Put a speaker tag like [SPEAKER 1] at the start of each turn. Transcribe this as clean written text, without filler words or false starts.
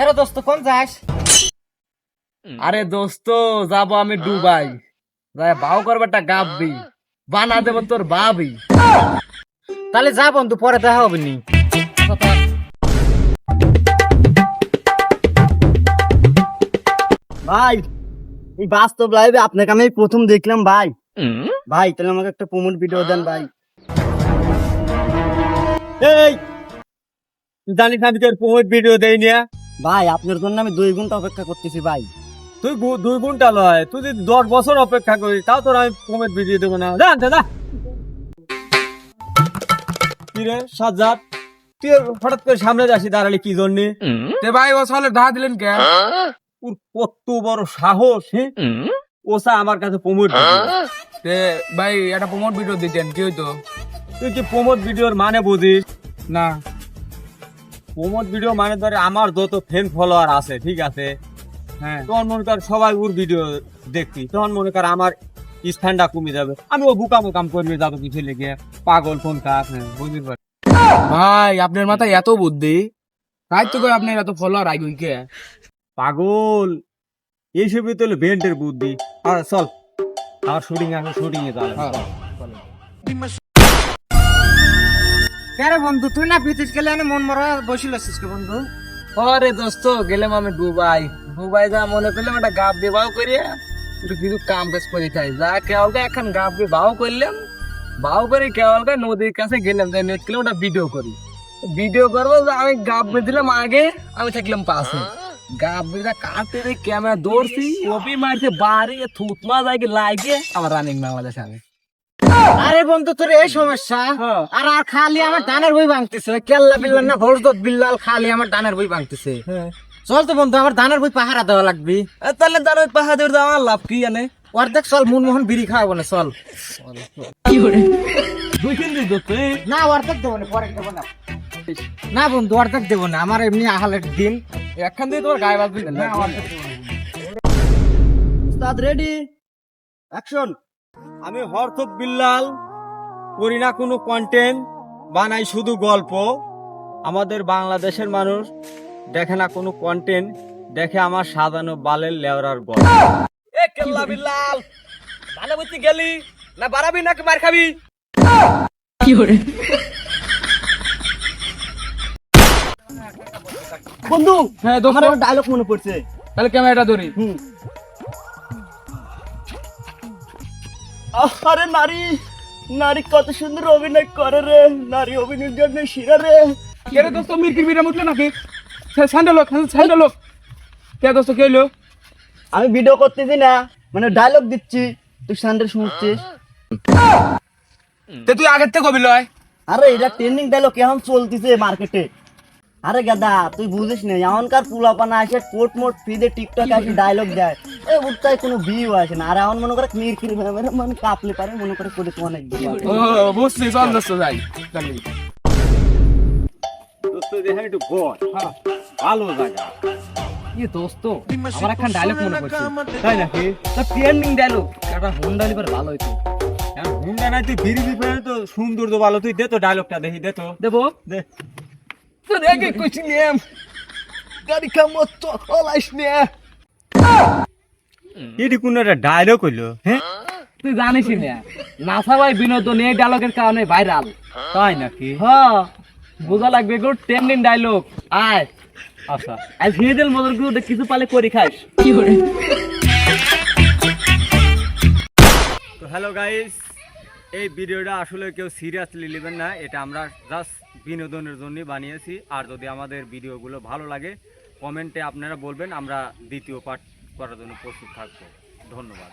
[SPEAKER 1] কেরে দোস্ত কোন যাস?
[SPEAKER 2] আরে দোস্ত যাবো আমি দুবাই, যাই বাউ করবে একটা গাববি, বানা দেবো তোর বাবি।
[SPEAKER 1] তাহলে যা বন্ধু, পরে দেখা হবে নি।
[SPEAKER 3] ভাই এই বাস্তব লাইভে আপনাকে আমি প্রথম দেখলাম ভাই। ভাই তাহলে আমাকে একটা প্রমোট ভিডিও দেন ভাই।
[SPEAKER 2] এই জানিস আমি তোর প্রমোট ভিডিও দেই না?
[SPEAKER 3] ভাই আপনার জন্য আমি 2 ঘন্টা অপেক্ষা করতেছি ভাই।
[SPEAKER 2] তুই 2 ঘন্টা লয়, তুই যদি 10 বছর অপেক্ষা করিস তাও তোর আমি প্রমোট ভিডিও দেবো না। যা দাদা কিরে সাজ্জাদ, তুই হঠাৎ করে সামনে যাসি দাঁড়ালি কি জন্যে?
[SPEAKER 4] তে ভাই ও সালে ঢা দিলেন কে?
[SPEAKER 2] ওর কত বড় সাহস, ওসা আমার কাছে প্রমোট ভিডিও।
[SPEAKER 4] তে ভাই একটা প্রমোট ভিডিও দিতেন কি হইতো?
[SPEAKER 2] তুই কি প্রমোট ভিডিওর মানে বুঝিস?
[SPEAKER 4] না
[SPEAKER 2] প্রমোট ভিডিও মানে ধরে আমার যত ফ্যান ফলোয়ার আছে, ঠিক আছে,
[SPEAKER 4] হ্যাঁ
[SPEAKER 2] তখন মনে কর সবাই ওর ভিডিও দেখতি, তখন মনে কর আমার স্থানটা কমে যাবে, আমি ও বুকামো কাম করবে যাবো কিছু লেগে পাগল ফোন কাজ বুঝতে পারি।
[SPEAKER 4] ভাই আপনার মাথায় এত বুদ্ধি, তাই তো কই আপনার এত ফলোয়ার আইগুই কে?
[SPEAKER 2] পাগল এইসবই তো হলো বেন্টের বুদ্ধি। আর চল আমার শুটিং আছে, শুটিং এ যাবে।
[SPEAKER 1] কেরে বন্ধু, তুই না বিদেশ গেলে আমি মন মরা বসিল আছিস কে বন্ধু?
[SPEAKER 4] আরে দোস্ত গেলাম আমি দুবাই, দুবাই যা মনে করলাম একটা গাব বিবাহ করিয়া একটু কিছু কাম কাজ করে খাই, যা কেওলকে এখন গাব বিবাহ করলাম, বাউ করে কেওলকে নদীর কাছে গেলাম, যাই নেট কিলো ওটা ভিডিও করি, ভিডিও করবো যে আমি গাব দিলাম আগে, আমি থাকলাম পাশে, গাব বেঁধে কাটতে ক্যামেরা দৌড়ছি, ওপি মারছে বাড়ি থুতমা যায় লাগে আবার রানিং বাংলাদেশ আমি।
[SPEAKER 1] আরে বন্ধু তোর এই সমস্যা, আর আর খালি আমার দানের বই ভাঙতেছে, কেল্লা বিল্লাল না হরদত বিল্লাল, খালি আমার দানের বই ভাঙতেছে। চল তো বন্ধু, আমার দানের বই পাহারা দেওয়া লাগবি।
[SPEAKER 4] তাহলে তার ওই পাহাড়ের আমার লাভ কি জানে?
[SPEAKER 1] অর্ধেক চল, মুনমোহন বিড়ি খাওয়াবো না, চল।
[SPEAKER 2] দুই তিন দিন ধরতে
[SPEAKER 1] না অর্ধেক দেবো না, পরে দেবো না। না বন্ধু অর্ধেক দেবো না, আমার এমনি আহালের দিন।
[SPEAKER 4] একখান দিয়ে তোমার গায়ে বাজবি না।
[SPEAKER 3] উস্তাদ রেডি, অ্যাকশন।
[SPEAKER 2] আমি হরথব বিল্লাল, করি না কোনো কন্টেন্ট, বানাই শুধু গল্প। আমাদের বাংলাদেশের মানুষ দেখে না কোনো কন্টেন্ট, দেখে আমার সাজানো বালের লেওরার গল্প।
[SPEAKER 4] এ কেল্লা বিল্লাল, ভালো বুঝতে গেলি না বাড়াবি নাকি মার খাবি?
[SPEAKER 3] বন্ধু
[SPEAKER 4] হ্যাঁ
[SPEAKER 3] আমার একটা ডায়লগ মনে পড়ছে।
[SPEAKER 4] তাহলে ক্যামেরাটা ধরি।
[SPEAKER 3] আরে নারী, নারী কত সুন্দর অভিনয় করে রে, নারী অভিনয়ের জন্য শিরা রে।
[SPEAKER 4] কে রে দোস্ত, মিরকির বিরা মুটলো নাকি? স্যান্ডেল লোক, স্যান্ডেল লোক। কে দোস্ত কে হইলো?
[SPEAKER 3] আমি ভিডিও করতেছি না, মানে ডায়লগ দিচ্ছি, তুই সান্ডেল শুনছিস।
[SPEAKER 4] তে তুই আগের থেকে কবি লয়।
[SPEAKER 3] আরে এটা ট্রেন্ডিং ডায়লগ এখন চলতেছে মার্কেটে। আরে গাদা তুই বুঝিস না, এমনকার পুলাপানা আসে কোট মোট ফ্রিতে টিকটক আসে ডায়লগ দেয়, এই উঠতায় কোনো ভিউ আসে না। আর এখন মনে করে মিরকির মানে কাঁপলে পারে মনে করে করে তোমার
[SPEAKER 4] ও বুঝছি, চল দোস্ত যাই। চলি।
[SPEAKER 2] দোস্ত দেখেন একটু বল, ভালো জায়গা।
[SPEAKER 1] কি দোস্ত, আমার একটা ডায়লগ মনে পড়ছে।
[SPEAKER 2] তাই নাকি?
[SPEAKER 1] ট্রেন্ডিং ডায়লগ, একটা হোন্ডা লিভার ভালো হইতো।
[SPEAKER 2] হুন্ডা নাই, তুই বিড়ি দিবি তো সুন্দর তো ভালো, তুই দে তো ডায়লগটা দেখি, দে তো
[SPEAKER 1] দেবো
[SPEAKER 2] দে।
[SPEAKER 4] তো দেখে কইছি নিয়ম গাড়ি কামত তো হলাইস নিয়ে।
[SPEAKER 2] এটি কোন একটা ডায়লগ হইলো? হ্যাঁ
[SPEAKER 1] তুই জানিস না, নাসা ভাই বিনোদন এই ডায়লগের কারণে ভাইরাল।
[SPEAKER 2] তাই নাকি?
[SPEAKER 1] হ্যাঁ বোঝা লাগবে গো, ট্রেন্ডিং ডায়লগ। আয়
[SPEAKER 2] আচ্ছা
[SPEAKER 1] আজ হিরেল মদর গুলো কিছু পালে করি খাস।
[SPEAKER 2] তো হ্যালো গাইস, এই ভিডিওটা আসলে কেউ সিরিয়াসলি নেবেন না, এটা আমরা জাস্ট বিনোদনের জন্য বানিয়েছি। আর যদি আমাদের ভিডিওগুলো ভালো লাগে কমেন্টে আপনারা বলবেন, আমরা দ্বিতীয় পার্ট করার জন্য প্রস্তুত থাকবো। ধন্যবাদ।